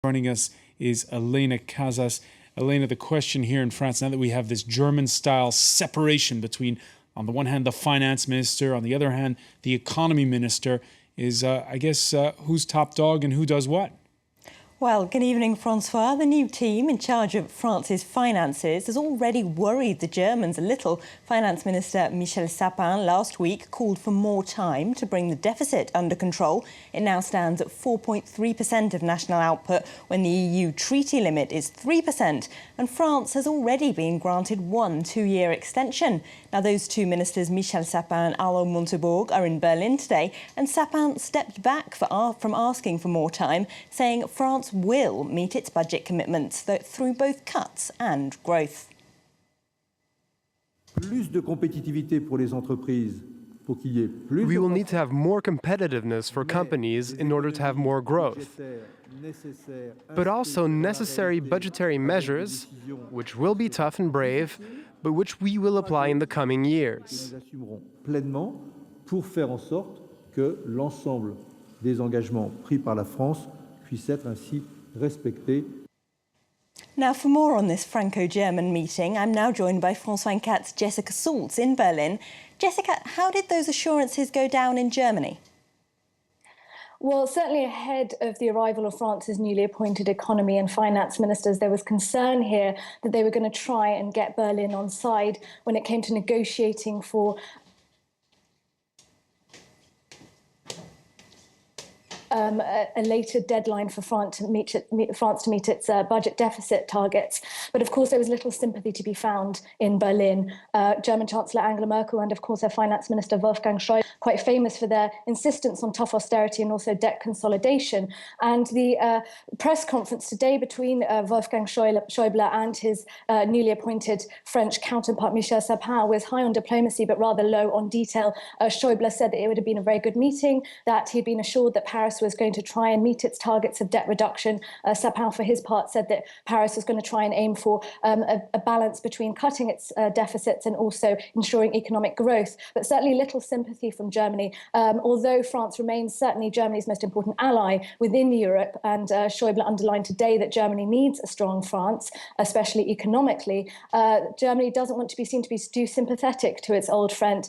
Joining us is Elena Casas. Elena, the question here in France, now that we have this German-style separation between, on the one hand, the finance minister, on the other hand, the economy minister, is, who's top dog and who does what? Well, good evening, Francois. The new team in charge of France's finances has already worried the Germans a little. Finance Minister Michel Sapin last week called for more time to bring the deficit under control. It now stands at 4.3% of national output when the EU treaty limit is 3%. And France has already been granted one two-year extension. Now, those two ministers, Michel Sapin and Arnaud Montebourg, are in Berlin today. And Sapin stepped back from asking for more time, saying France will meet its budget commitments through both cuts and growth. Plus de compétitivité pour les entreprises. We will need to have more competitiveness for companies in order to have more growth, but also necessary budgetary measures, which will be tough and brave, but which we will apply in the coming years. Pleinement pour faire en sorte que l'ensemble des engagements pris par la France puisse être ainsi respecté. Now, for more on this Franco-German meeting, I'm now joined by France 24's Jessica Saltz in Berlin. Jessica, how did those assurances go down in Germany? Well, certainly ahead of the arrival of France's newly appointed economy and finance ministers, there was concern here that they were going to try and get Berlin on side when it came to negotiating for a later deadline for France to meet its budget deficit targets. But of course, there was little sympathy to be found in Berlin. German Chancellor Angela Merkel and, of course, her finance minister Wolfgang Schäuble, quite famous for their insistence on tough austerity and also debt consolidation. And the press conference today between Wolfgang Schäuble and his newly appointed French counterpart Michel Sapin was high on diplomacy but rather low on detail. Schäuble said that it would have been a very good meeting, that he'd been assured that Paris was going to try and meet its targets of debt reduction. Sapin, for his part, said that Paris was going to try and aim for a balance between cutting its deficits and also ensuring economic growth. But certainly little sympathy from Germany, although France remains certainly Germany's most important ally within Europe. And Schäuble underlined today that Germany needs a strong France, especially economically. Germany doesn't want to be seen to be too sympathetic to its old friend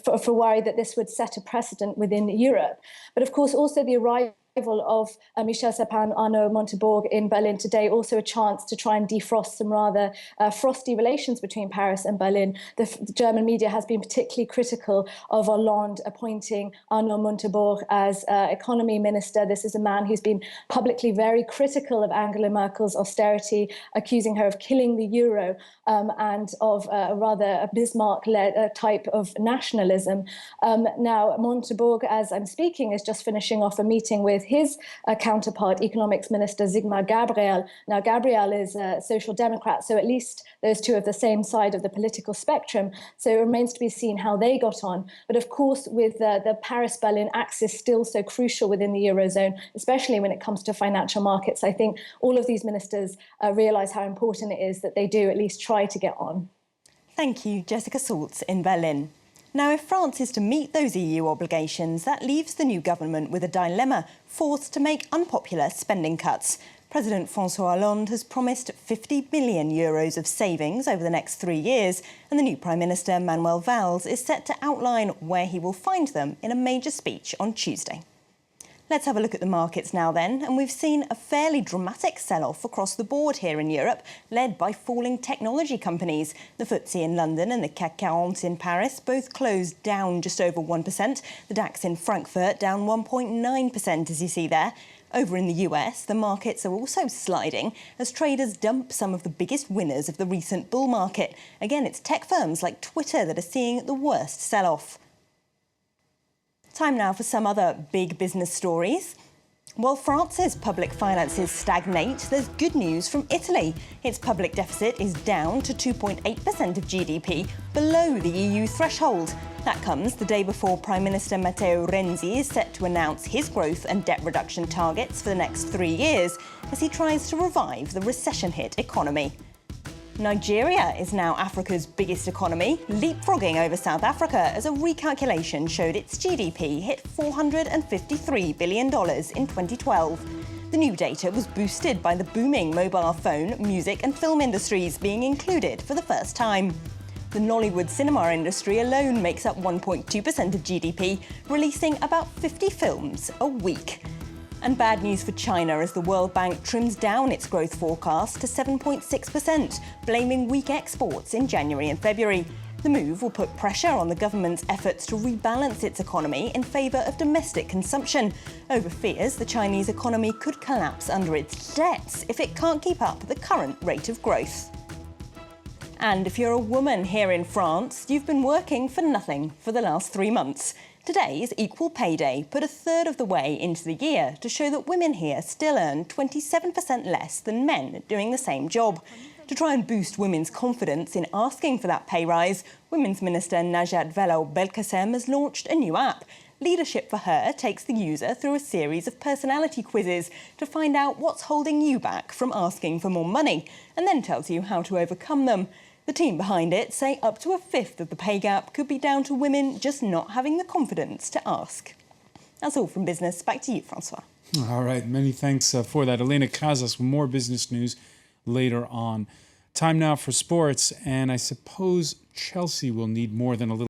for worry that this would set a precedent within Europe. But of course, also the arrival of Michel Sapin, Arnaud Montebourg in Berlin today, also a chance to try and defrost some rather frosty relations between Paris and Berlin. The German media has been particularly critical of Hollande appointing Arnaud Montebourg as economy minister. This is a man who's been publicly very critical of Angela Merkel's austerity, accusing her of killing the euro and of a rather Bismarck-led type of nationalism. Now, Montebourg, as I'm speaking, is just finishing off a meeting with his counterpart, Economics Minister Sigmar Gabriel. Now, Gabriel is a social democrat, so at least those two are the same side of the political spectrum. So it remains to be seen how they got on. But of course, with the Paris-Berlin axis still so crucial within the Eurozone, especially when it comes to financial markets, I think all of these ministers realise how important it is that they do at least try to get on. Thank you, Jessica Saltz in Berlin. Now, if France is to meet those EU obligations, that leaves the new government with a dilemma, forced to make unpopular spending cuts. President François Hollande has promised 50 billion euros of savings over the next 3 years, and the new Prime Minister, Manuel Valls, is set to outline where he will find them in a major speech on Tuesday. Let's have a look at the markets now then, and we've seen a fairly dramatic sell-off across the board here in Europe, led by falling technology companies. The FTSE in London and the CAC 40 in Paris both closed down just over 1%. The DAX in Frankfurt down 1.9%, as you see there. Over in the US, the markets are also sliding as traders dump some of the biggest winners of the recent bull market. Again, it's tech firms like Twitter that are seeing the worst sell-off. Time now for some other big business stories. While France's public finances stagnate, there's good news from Italy. Its public deficit is down to 2.8% of GDP, below the EU threshold. That comes the day before Prime Minister Matteo Renzi is set to announce his growth and debt reduction targets for the next 3 years as he tries to revive the recession-hit economy. Nigeria is now Africa's biggest economy, leapfrogging over South Africa as a recalculation showed its GDP hit $453 billion in 2012. The new data was boosted by the booming mobile phone, music and film industries being included for the first time. The Nollywood cinema industry alone makes up 1.2% of GDP, releasing about 50 films a week. And bad news for China as the World Bank trims down its growth forecast to 7.6%, blaming weak exports in January and February. The move will put pressure on the government's efforts to rebalance its economy in favour of domestic consumption, over fears the Chinese economy could collapse under its debts if it can't keep up the current rate of growth. And if you're a woman here in France, you've been working for nothing for the last 3 months. Today is Equal Pay Day, put a third of the way into the year to show that women here still earn 27% less than men doing the same job. To try and boost women's confidence in asking for that pay rise, Women's Minister Najat Vallaud-Belkacem has launched a new app. Leadership for Her takes the user through a series of personality quizzes to find out what's holding you back from asking for more money, and then tells you how to overcome them. The team behind it say up to a fifth of the pay gap could be down to women just not having the confidence to ask. That's all from business. Back to you, Francois. All right, many thanks for that. Elena Casas with more business news later on. Time now for sports, and I suppose Chelsea will need more than a little